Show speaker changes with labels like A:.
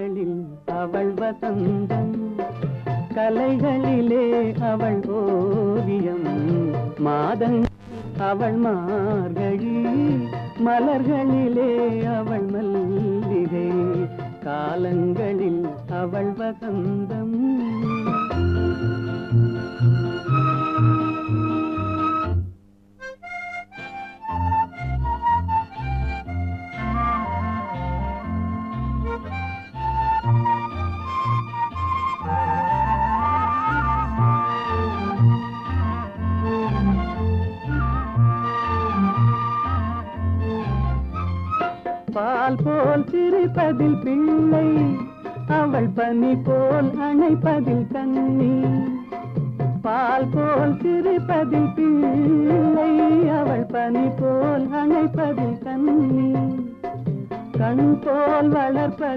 A: காலங்களில் அவள் வசந்தம், கலைகளிலே அவள் ஓவியம், மாதங்கள் அவள் மார்கழி, மலர்களிலே அவள் மல்லிகை, காலங்களில் அவள் வசந்தம். பால் போல் சிரிப்பதில் பிள்ளை, அவள் பனி போல் அணைப்பதில் கண்ணி. பால் போல் சிரிப்பதில் பிள்ளை, அவள் பனி போல் அணைப்பதில் கண்ணி. கண் போல் வளர்ப்பது